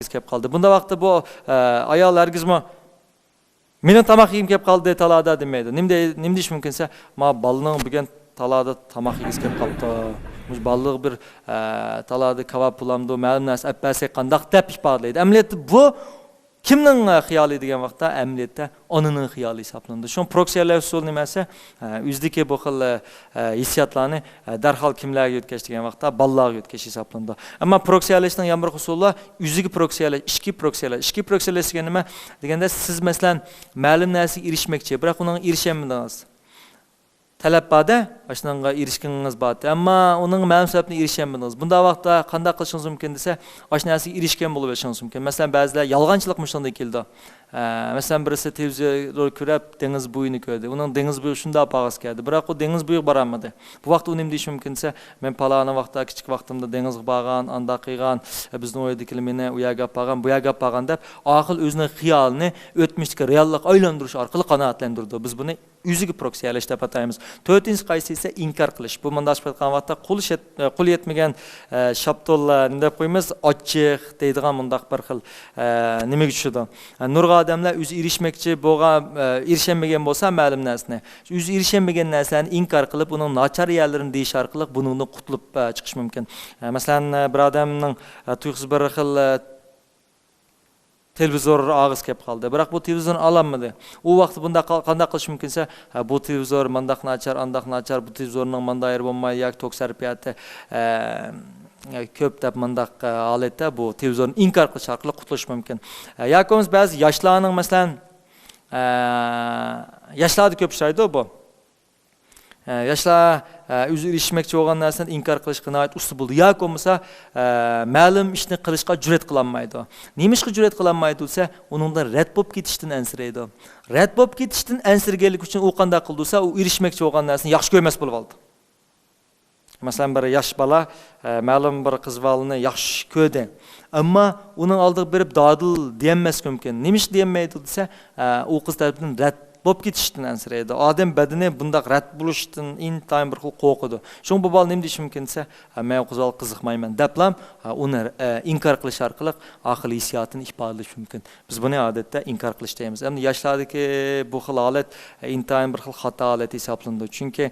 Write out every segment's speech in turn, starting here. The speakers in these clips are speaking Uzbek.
izi kelib qoldi. Bunda vaqtda bu ayol hargizmi "Mening tamoq yeyim kelib qoldi talada" demaydi. Nima deyish mumkinsa, "Ma balaning bugun talada tamoq yegiz kelib qoldi. Mush balliq bir talada kebab bulamdi, ma'lum narsa apasi qandaq" deb ifodalaydi. Amaliyotda bu kimning xiyoli degan vaqtda amaliyotda onaning xiyoli hisoblanadi. Shu proksiyalash usuli nimasi? O'zidagi bu xil hissiyotlarni darhol kimlarga yetkazish degan vaqtda bolalarga yetkazish hisoblanadi. Ammo proksiyalashning yana bir usuli o'ziga proksiyalash, ichki proksiyalash. Ichki proksiyalash degan nima? Deganda siz masalan ma'lum narsaga erishmoqchi, biroq uning erishamadingiz. Talab borda, ashunga erishganingiz bor. Ammo uning ma'lum sababni erishamadingiz. Bunda vaqtda qanday qilishingiz mumkin desa, ashunasiga erishgan bo'lib o'tishingiz mumkin. Masalan, ba'zilar yolg'onchilik mushunda keldi. Masalan, birisi televizor ko'rib dengiz bo'yini ko'rdi. Uning dengiz bo'yi shunda pag'as keldi. Biroq u dengiz bo'yi borolmadi. Bu vaqt u nima deyish mumkin desa, men palana vaqtda kichik vaqtimda dengizga borgan, anda qilgan, bizning o'ydagilar meni u yerga borgan, bu yerga borgan deb oxil o'zining xiyolini o'tmishdagi reallik aylantirish orqali qanoatlantirdi. Biz buni o'ziga proksiyalash deb ataymiz. To'rtinchi qaysi esa inkor qilish. Bu mandash aytgan vaqtda qo'l yetmagan shaptollar deb qo'yamiz, ochiq deydigan mundaq bir xil nimaga tushadi. Nurg'a odamlar o'zi erishmoqchi bo'lgan, erishaolmagan bo'lsa ma'lum narsani, o'zi erishaolmagan narsani inkor qilib, uning nachar yerlarini deyish orqali buningdan qutulib chiqish mumkin. Masalan, bir odamning tuyuqsiz bir xil televizor og'iz kelib qoldi. Biroq bu televizorni ololmadi. U vaqt bunda qanday qilish mumkinsa, bu televizor mandaq nachar, andaq nachar, bu televizorning mandayir bo'lmay, yak to'ksarpiyati ko'p deb mandaq holatda bu televizorni inkor qilish orqali qutulish mumkin. Yoki ba'zi yoshlarning masalan yoshlarda ko'p uchraydi bu. Yoshlar o'zi erishmoqchi bo'lgan narsani inkor qilishga nihoyat usta bo'ldi. Yoki bo'lmasa ma'lum ishni qilishga jur'at qilolmaydi. Nima ishga jur'at qilolmaydi desa, uningdan rad bo'lib ketishdan ansiraydi. Rad bo'lib ketishdan ansirganlik uchun u qanday qildi desa, u erishmoqchi bo'lgan narsani yaxshi ko'rmas bo'lib oldi. Masalan, bir yosh bola ma'lum bir qiz bolani yaxshi ko'rdi. Ammo uning oldiga berib dodil deyemas mumkin. Nima ish demaydi desa, u qiz tarafidan rad bo'lib ketishdan ansiraydi. Odam badani bundaq rad bo'lishdan intayin bir xil qo'rqadi. Shuning bu bola nima deyish mumkin desa, men qizga qiziqmayman deblam, uni inkor qilish orqali aql hissiyotini ifodalash mumkin. Biz buni odatda inkor qilish deymiz. Endi yoshlardagi bu xil holat intayin bir xil xato holat hisoblanadi. Chunki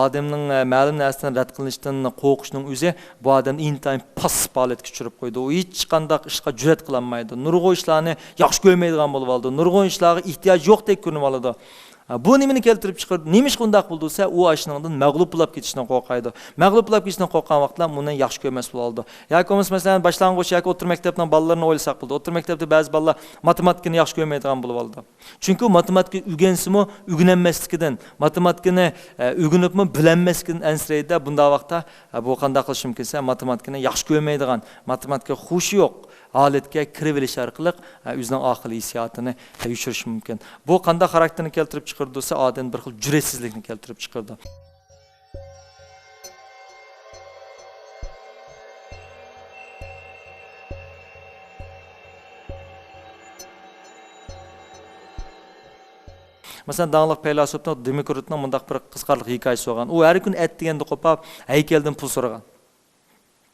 odamning ma'lum narsadan rad qilinishdan qo'rqishning o'zi bu odamni intayin passiv holatga tushirib qo'ydi. U hech qanday ishga jur'at qila olmaydi. Nurg'un ishlarni yaxshi ko'rmaydigan bo'lib oldi. Nurg'un ishlarga ehtiyoj yo'qdek ko'rinib oladi. Bu nimani keltirib chiqardi? Nimish qundaq bo'ldi desa, u ashundan mag'lub bo'lib ketishdan qo'rqaydi. Mag'lub bo'lib ketishdan qo'rqqan vaqtlar uni yaxshi ko'rmas bo'ldi. Yoki masalan, boshlang'ich yoki o'rta maktabning bolalarini o'ylasak bo'ldi. O'rta maktabda ba'zi bolalar matematikani yaxshi ko'rmaydigan bo'lib oldi. Chunki matematika o'rgansimi, o'rganmasligidan, matematikani o'rganibmi, bilinmasligidan ansiraydi. Bunda vaqtda bu qanday qilish mumkinsa, matematikani yaxshi ko'rmaydigan, matematika xushi yo'q holatga kirib olish orqali o'zining aql hissiyotini yushirish mumkin. Bu qanday xarakterni keltirib chiqardi desa, odam bir xil jur'atsizlikni keltirib chiqardi. Masalan, dağlıq faylasufning Demokritning mundaq bir qisqarlik hikoyasi bo'lgan. U har kun et deganda qo'pab, haykaldan pul so'ragan.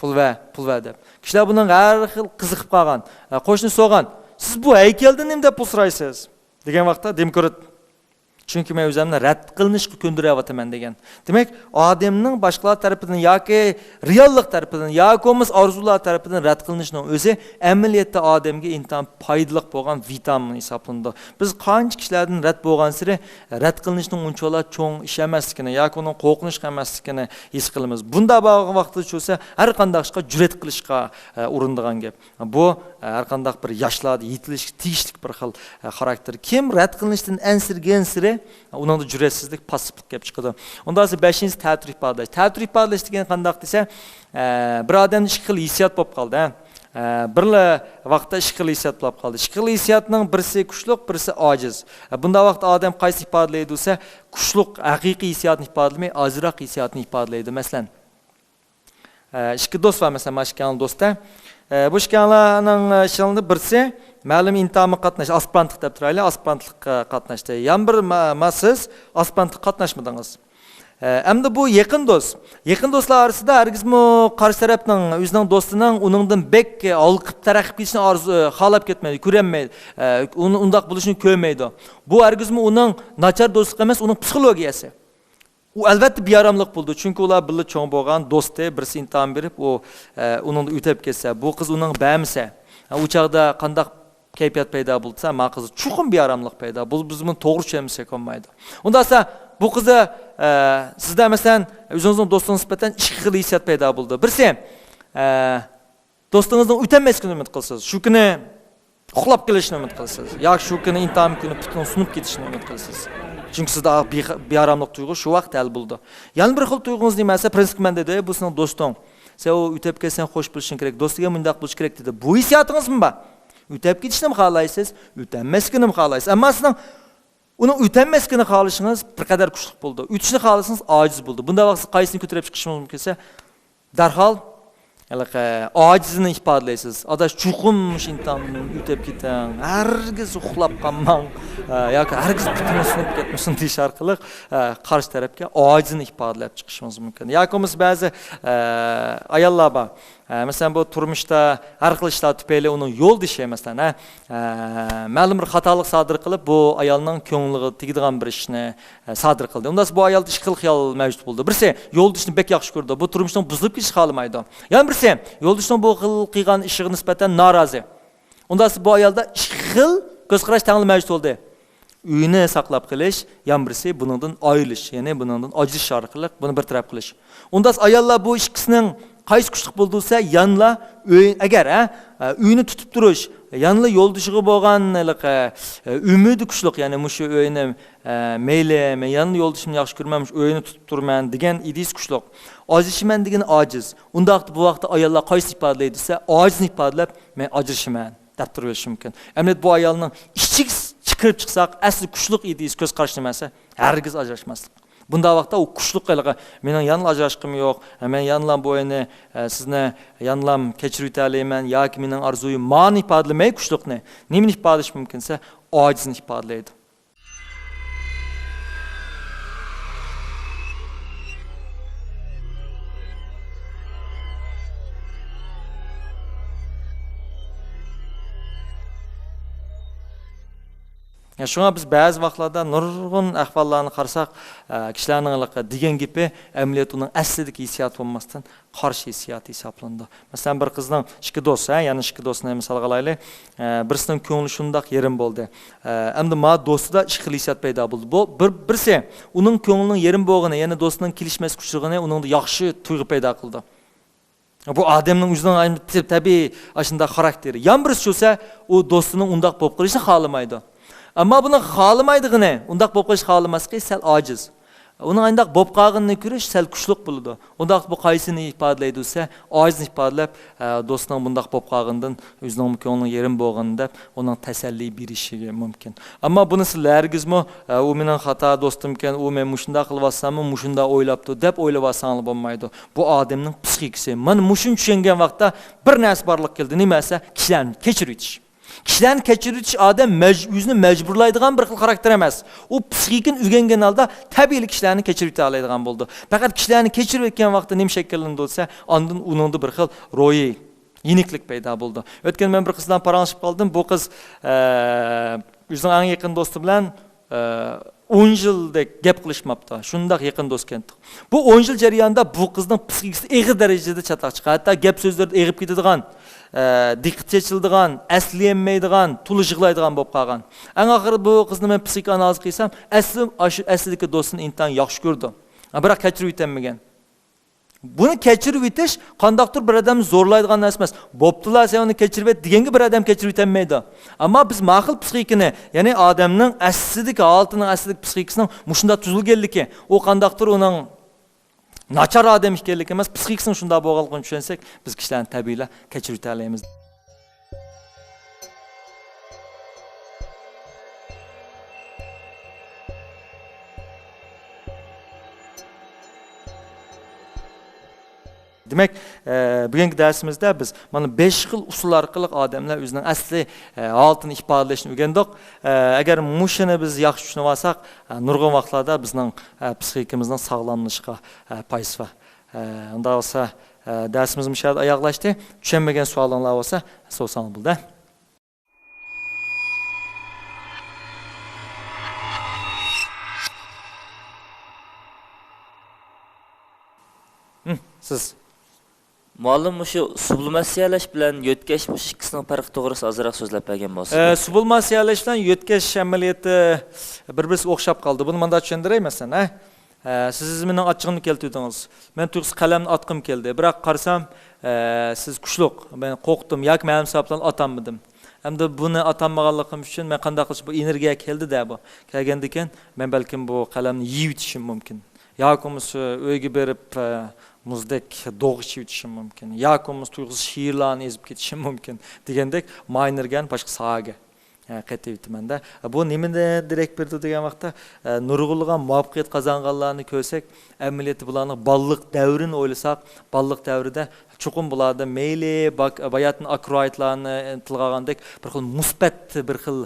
Pul va deb. Kishilar bundan har xil qiziqib qolgan. Qo'shni so'rgan, "Siz bu haykaldan nima deb pul so'raysiz?" degan vaqtda Demokrat, "Chunki men o'zimni rad qilinishga ko'ndiryapman" degan. Demak, odamning boshqalar tarafidan yoki reallik tarafidan yoki orzular tarafidan rad qilinishning o'zi amaliyotda odamga intan foydali bo'lgan vitamin hisoblanadi. Biz qancha kishilardan rad bo'lgan sari rad qilinishning unchalar cho'ng ish emasligini yoki uning qo'rqinish emasligini his qilamiz. Bunda bo'lgan vaqtda bo'lsa har qanday ishga jur'at qilishga urindigan gap. Bu har qanday bir yoshlarda yetilishga tegishli bir xil xarakter. Kim rad qilinishdan ansirgan sari uningda jur'atsizlik, passivlik kelib chiqadi. Unda 5-chi ta'tir ifodalash. Ta'tir ifodalash degan qanday desa, bir odamning ikki xil hissiyot bo'lib qoldi. Bir vaqtda ikki xil hissiyot bo'lib qoldi. Ikki xil hissiyotning birisi kuchli, birisi ojiz. Bunda vaqt odam qaysi ifodalaydi desa, kuchli haqiqiy hissiyotni ifodalamay, ozroq hissiyotni ifodalaydi. Masalan, ikki do'st var masalan, mashkan do'stda. Bu ishkanlarning ishlarida birisi ma'lum intamı qatnash, aspirantlik deb turaylik, aspirantlikqa qatnashdi. Yan bir siz aspirantlik qatnashmadingiz. Endi bu yaqin do'st. Yaqin do'stlar orasida hargizmi qarshi tarafning o'zining do'stining uningdan bek olqib taraqib ketishni orzu xohlab ketmaydi, ko'rmaydi. Undaq bo'lishini ko'rmaydi. Bu hargizmi uning nachar do'stlik emas, uning psixologiyasi. U albatta beyaramlik bo'ldi. Chunki ular birga cho'ng bo'lgan do'sti, birisi imtihon berib, uningni o'tib ketsa, bu qiz uning bamisa. U chaqda qandaq kayfiyat paydo bo'lsa, ma qiz chuqur beyaramlik paydo. Bu bizning to'g'ri tushunmasa olmaydi. Unda esa bu qizni sizda masalan o'zingizning do'stingiz nisbatan ikki xil hissiyat paydo bo'ldi. Birisi do'stingizning o'tolmasligini umid qilasiz. Shu kuni uxlab kelishini umid qilasiz. yoki shu kuni imtihon kuni butun sunib ketishini umid qilasiz. Chunki sizda beyaramlik tuyg'u shu vaqt hal bo'ldi. Yana bir xil tuyg'ungiz nimasi? Prinsipman dedi, bu sizning do'sting. Sen u o'tib kelsan xo'sh bo'lishing kerak, do'stiga mundaq bo'lish kerak dedi. Bu hissiyotingizmi bor? O'tib ketishni ham xohlaysiz, o'tolmasligini ham xohlaysiz. Ammo sizning uni o'tolmasligini xohlashingiz bir qadar kuchli bo'ldi. O'tishni xohlasangiz ojiz bo'ldi. Bunda vaqt qaysini ko'tarib chiqishingiz mumkin bo'lsa, darhol ojizini ifodalaysiz. Adash chuqum imtihonni o'tib ketang, hargiz uxlab qolmang yoki hargiz butun sinib ketmasin deyish orqali qarshi tarafga ojizini ifodalab chiqishingiz mumkin. Yoki ba'zi ayollar bor. Masalan bu turmushda har xil ishlar tufayli uning yo'ldoshi masalan ma'lum bir xatolik sodir qilib bu ayolning ko'ngliga tegadigan bir ishni sodir qildi. Unda bu ayolda ikki xil xiyol mavjud bo'ldi. Birisi yo'ldoshni bek yaxshi ko'rdi. Bu turmushning buzilib ketishini xohlamaydi. Yana birisi yo'ldoshning bu xil qilgan ishiga nisbatan norozi. Unda bu ayolda ikki xil ko'z qarash tangli mavjud bo'ldi. Uyini saqlab qilish, yana birisi buningdan ayrilish, ya'ni buningdan ajrashish orqali buni bir taraf qilish. Unda ayollar bu ikkisining qaysi kuchli bo'lsa, yanla agar uyni tutib turish, yanla yo'ldoshiga bo'lgan umidi kuchli, ya'ni mushu uyni mayli, men yanla yo'ldoshimni yaxshi ko'rmam, uyni tutib turman degan idis kuchli. Ojizman degan ojiz. Unda bu vaqtda ayollar qaysi ifodalaydi desa, ojizni ifodalab, men ajrashiman deb turish mumkin. Ammo bu ayolning ishchik chiqib chiqsaq, asli kuchli idis ko'z qarash nimasi, hargiz ajrashmaslik. Bunda vaqtda u kuchli qilgan, mening yanla ajrashqim yo'q, men yanlam bo'yini sizni yanlam kechirib o'talayman yoki mening orzuyim ma'ni ifodalamay kuchliqni, nimani ifodalash mumkinsa, ojizni ifodalaydi. Şuna biz ba'zi vaqtlarda nurg'un ahvollarni qarasak, kishilarning degan gapi amaliyot uning aslidagi hissiyat bo'lmasdan qarshi hissiyat hisoblandi. Masalan, bir qizning ikki do'sti, ya'ni ikki do'stni misol qilaylik, birisining ko'ngli shundoq yerim bo'ldi. Endi ma do'stida ikki xil hissiyat paydo bo'ldi. Bu birisi uning ko'nglining yerim bo'lgani, ya'ni do'stining kelishmas kuchligini uningda yaxshi tuyg'u paydo qildi. Bu odamning o'zining tabiiy ashunda xarakteri. Yan birisi bo'lsa, u do'stining undaq bo'lib qolishini xohlamaydi. Ammo buni xohlamaydigini, undaq bo'lib qolish xohlamasligi sal ojiz. Uning ayndaq bo'lib qolganini ko'rish sal kuchliq bo'ladi. Undaq bu qaysini ifodalaydi desa, ojizni ifodalab, do'stining bundaq bo'lib qolgandan o'zining ko'nglining yerim bo'lganini deb, uning tasalli berishi mumkin. Ammo buni sizlar hargizmi, u mening xato do'stim ekan, u men mushunda qilyapsammi, mushunda o'ylabdi deb o'ylasangiz bo'lmaydi. Bu odamning psixikasi. Mana mushun tushungan vaqtda bir narsa borlik keldi. Nimasi? Kishilarni kechirib o'tish. Kishilarni kechiruvchi odam o'zini majburlaydigan bir xil xarakter emas. U psixikini o'rgangan holda tabiiy kishilarni kechirib oladigan bo'ldi. Faqat kishilarni kechirib o'tgan vaqtda nima shakllandi bo'lsa, ondan uningda bir xil ro'yi yeniklik paydo bo'ldi. O'tgan men bir qiz bilan paranglashib qoldim. Bu qiz o'zining eng yaqin do'sti bilan 10 yildek gap qilishmabdi. Shundoq yaqin do'st keldi. Bu 10 yil jarayonida bu qizning psixikasi og'ir darajada chataq chiqadi. Hatto gap so'zlarda eg'ib ketadigan, diqqat chechildigan, asliyanmaydigan, to'liq yig'laydigan bo'lib qolgan. Eng oxiri bu qizni men psixoanaliz qilsam, aslidagi do'stini intan yaxshi ko'rdi. Biroq kechirib yetmagan. Buni kechirib etish qandoqdir bir odamni zo'rlaydigan narsa emas. Bo'ptilar, sen uni kechirib et deganga bir odam kechirib etolmaydi. Ammo biz ma'qul psixikani, ya'ni odamning aslidagi holatining aslidagi psixikasining mushunda tuzilganligi, u qandoqdir uning nachar odam ekanligi emas, psixikasining shunda bo'lganligini tushunsak, biz kishilarni tabiiyla kechirib etolmaymiz. Demek bugünkü dersimizde biz mana 5 xil usul orqali odamlar o'zining asli holatini ifodalashni o'rgandik. Agar mushuni biz yaxshi tushunib olsak, nurg'un vaqtlarda bizning psixikimizning sog'lomlashishiga foyda bor. Unda olsa dersimiz müşahede ayaklaştı. Düşenmegen sualınlar olsa sorsanız bulda. Siz. Muallim şu sublimatsiyalash bilan yo'tkash ikkisining farqi to'g'risida ozroq so'zlab bergan bo'lsa. Sublimatsiyalash bilan yo'tkash amaliyoti bir-birisiga o'xshab qoldi. Buni menda tushuntiray masalan, siz mening ochig'imni keltirdingiz. Men turkis qalamni otqim keldi. Biroq qarsam, siz kuchliq. Men qo'rqdim, yoki men hisoblan otammidim. Hamda buni otanmaganligim uchun men qanday qilish bu energiya keldi-da bu. Kelganda ekan, men balkim bu qalamni yeyib o'tishim mumkin. Yoki uyga berib muzdek dog' ichib o'tishim mumkin. Yoki tuyg'usiz she'rlarni ezib ketishim mumkin degandek maynergan boshqa sohaga qaytib o'tmanda. Bu nimani direkt berdi degan vaqtda nurg'ulg'an muvaffaqiyat qozonganlarni ko'rsak, amaliyoti bularning balliq davrini o'ylasak, balliq davrida chuqur bularda meyli bayatın akroitlarni tilg'agandek bir xil musbat bir xil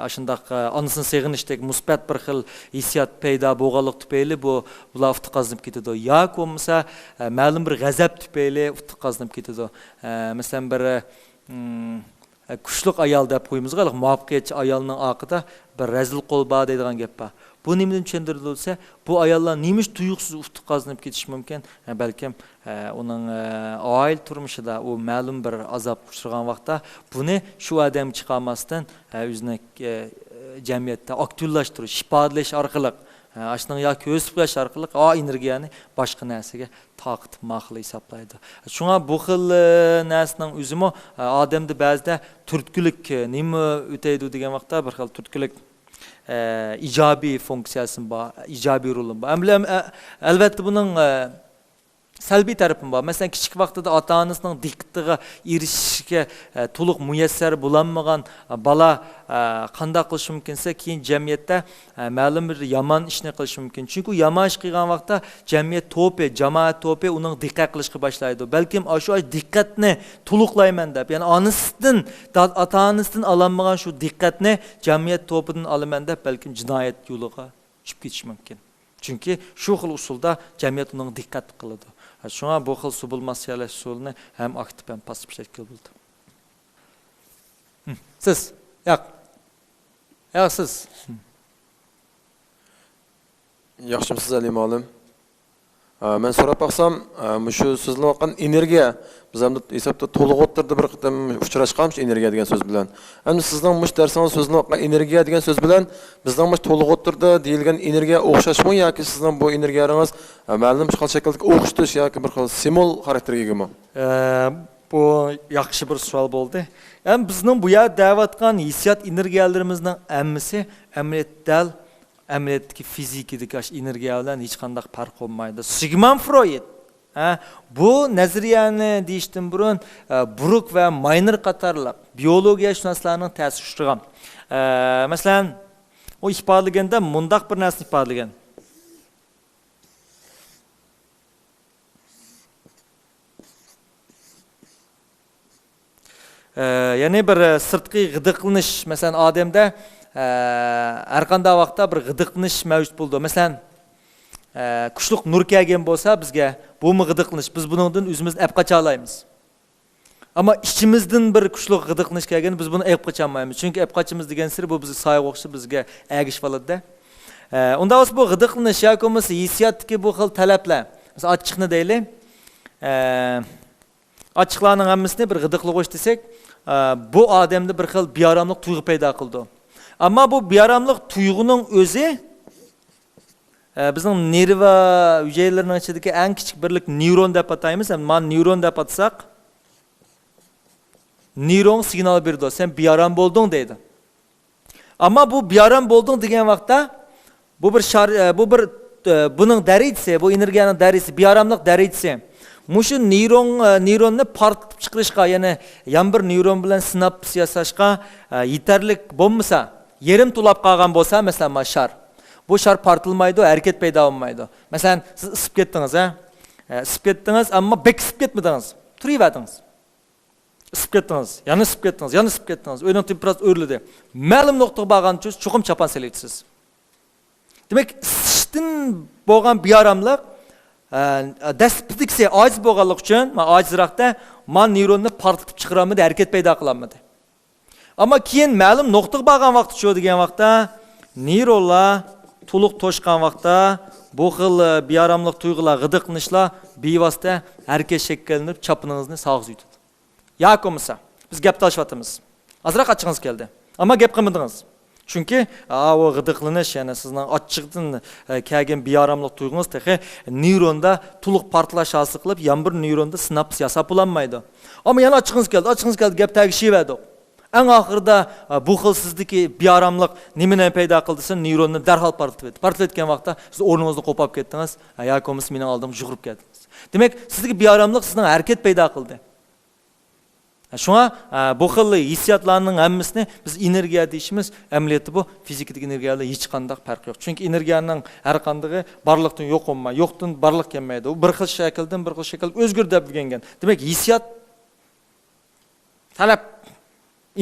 ashundaq anısını seg'inishdek musbat bir xil hissiyat paydo bo'lganlik tufayli bular uftiqazlanib ketadi. Yoki bo'lmasa ma'lum bir g'azab tufayli uftiqazlanib ketadi. Masalan bir kuchliq ayol deb qo'yimizga, muvaffaqiyatchi ayolning oqida bir razil qo'l bor deydigan gap bor. Bu nimadan tushuntirilsa, bu ayollar nimish tuyuqsiz uftiqazlanib ketish mumkin. Balkim uning oil turmushida u ma'lum bir azob uchragan vaqtda buni shu odam chiqarmasdan o'zini jamiyatda aktivlashtirish, ifodalash orqali ashning yoki ko'z qilish orqali energiyani boshqa narsaga taqib maqli hisoblaydi. Shunga bu xil narsaning o'zimi odamda ba'zida turtkilik nima o'taydi degan vaqtda bir xil turtkilik ijobiy funksiyasi bor, ijobiy roli bor. Albatta buning salbiy tarafı bor. Masalan, kichik vaqtida ota-onasining diqqatiga erishishga to'liq muyassar bo'lmagan bola qanday qilish mumkinsa, keyin jamiyatda ma'lum bir yomon ishni qilish mumkin. Chunki yomon ish qilgan vaqtda jamiyat to'pi, jamoat to'pi uning diqqat qilishga boshlaydi. Balkim shu diqqatni to'liqlayman deb, ya'ni onasidan, ota-onasidan olmagan shu diqqatni jamiyat to'pidan olaman deb balkim jinoyat yo'liga tushib ketish mumkin. Chunki shu xil usulda jamiyat uning diqqat qiladi. Shunga bu xil sublimatsiyalash usulini ham aktiv ham passiv shaklda bo'ldi. Siz, yo'q. Yo'q siz. Yaxshimisiz Ali muallim? Men so'rab baqsam, shu so'zlayotgan energiya biz ham hisobda to'liq o'tirdi bir qitim uchrashganmiz energiya degan so'z bilan. Endi sizning mush darsingiz so'zlayotgan energiya degan so'z bilan bizning mush to'liq o'tirdi deyilgan energiya o'xshashmi yoki sizning bu energiyangiz ma'lum xil shaklda o'xshatish yoki bir xil simul xarakterga egami? Bu yaxshi bir savol bo'ldi. Ham bizning bu yerda da'vatgan hissiyot energiyalarimizning hammasi amaliyotda amaliyotdagi fizikadagi energiya bilan hech qanday farq bo'lmaydi. Sigmund Freud bu nazariyani deyishdan burun Brook va Miner qatorliq biologiyashunoslarning ta'sir ushtirgan. Masalan, u ifodalaganda mundaq bir narsani ifodalagan. Ya'ni bir sirtqi g'idiqlanish, masalan, odamda har qanday vaqtda bir g'idiqlanish mavjud bo'ldi. Masalan, kuchliq nur kelgan bo'lsa bizga, bu g'idiqlanish, biz buningdan o'zimizni olib qocha olamiz. Ammo ichimizdan bir kuchliq g'idiqlanish kelgan, biz buni olib qocha olmaymiz. Chunki olib qochimiz degan sir bu bizga soyga o'xshab bizga agishib oladi-da. Unda o'z bu g'idiqlanish yoki bo'lmasa hissiyotdagi bu xil talablar. Masalan, ochiqni deylik. Ochiqlarning hammasini bir g'idiqlik qo'sh desak, bu odamda bir xil bearamlik tuyg'u paydo qildi. Ammo bu bearamlik tuyg'uning o'zi bizning nerva hujayralarining ichidagi eng kichik birlik neyron deb ataymiz. Men neyron deb atsak, neyron signal berdi. Sen bearam bo'lding deydi. Ammo bu bearam bo'lding degan vaqtda bu bir buning darajasi, bu energiyaning darajasi, bearamlik darajasi. Mushu neyronni partib chiqarishga, ya'ni yan bir neyron bilan sinaps yasashga yetarlik bo'lmasa, yerim to'lab qolgan bo'lsa, masalan, shar. Bu shar partilmaydi, harakat paydo bo'lmaydi. Masalan, siz isib ketdingiz, isib ketdingiz, ammo bek isib ketmadingiz. Turiverdingiz. Isib ketdingiz, yana isib ketdingiz, yana isib ketdingiz. O'yning temperatурасы o'rlidi. Ma'lum nuqtaga borgancha chuqum chapan selaysiz. Demak, isishdan bo'lgan bearamlik dastlabki ojiz bo'lganlik uchun, men ojizroqda men neyronni portlatib chiqaramadi, harakat paydo qilamadi. Ammo keyin ma'lum nuqtaga borgan vaqt shu degan vaqtda neyronlar to'liq to'shgan vaqtda bu xil bearamlik tuyg'ular, g'idiqnishlar bevosita harakat shakllanib chapiningizni sog'z yutadi. Yoki bo'lmasa biz gap talashyapmiz. Azroq ochig'ingiz keldi. Ammo gap qilmadingiz. Chunki o g'idiqlanish, ya'ni sizning ochiqdan kelgan bearamlik tuyg'ungiz tehi neyronda to'liq portlash hosil qilib, yana bir neyronda sinaps yasab bo'lmaydi. Ammo yana ochig'ingiz keldi, gap tagishiverdi. Eng oxirida bu xil sizdagi bearamlik nimani paydo qildisa, neyronni darhol portlatadi. Portlatgan vaqtda siz o'rningizni qo'pab ketdingiz, yoki bo'lmasa mening oldimga yugurib keldingiz. Demak, sizdagi bearamlik sizning harakat paydo qildi. Shunga bu xil hissiyotlarning hammasini biz energiya deyishimiz, amaliyotda bu fizikadagi energiyalar hech qanday farq yo'q. Chunki energiyaning har qanday barliqdan yo'q bo'lmaydi, yo'qdan barliq kelmaydi. U bir xil shakldan bir xil shakl o'zgarib bo'lgan. Demak, hissiyot talab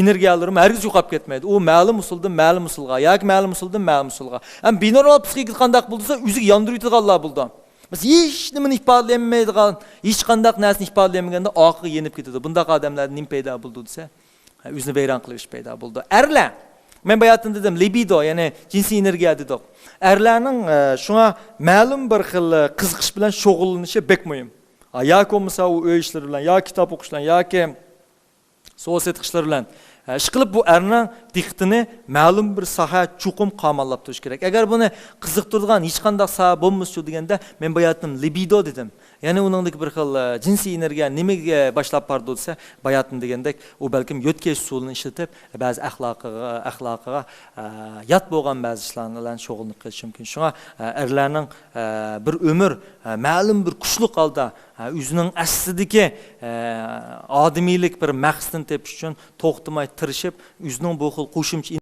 energiyalarım herkes yo'qolib ketmaydi. U ma'lum usuldan ma'lum usulga yoki ma'lum usuldan ma'lum usulga. Ham binaural psixika qanday bo'lsa, o'ziga yondirib yetganlar bo'ldi. Biz hech nimani ifodalayolmaydigan, hech qanday narsani ifodalamaganda oxiri yenib ketadi. Bunday odamlar nim paydo bo'ldi desa, o'zini vayron qilish paydo bo'ldi. Erlar, men bayatdan dedim, libido, ya'ni jinsiy energiya dedik. Erlarning shunga ma'lum bir xil qiziqish bilan shug'ullanishi bek muhim. Yoki bo'lmasa u uy ishlari bilan, yoki kitob o'qish bilan, yoki so'zet qishlar bilan ish qilib bu erning diqqatini ma'lum bir soha chuqum qamallab turish kerak. Agar buni qiziqtirgan hech qanday soha bo'lmasa deganda men bayatdim libido dedim. Ya'ni uningdagi bir xil jinsiy energiya nimaga boshlab bordi desa, bayatdim degandek u balkim yo'tkash usulini ishlatib, ba'zi axloqiga yot bo'lgan ba'zi ishlar bilan shug'ullanib qilish mumkin. Shunga erlarning bir umr ma'lum bir kuchli holda o'zining aslidagi odamiylik bir maqsadini tepish uchun to'xtamay tirishib, o'zining bu xil qo'shimcha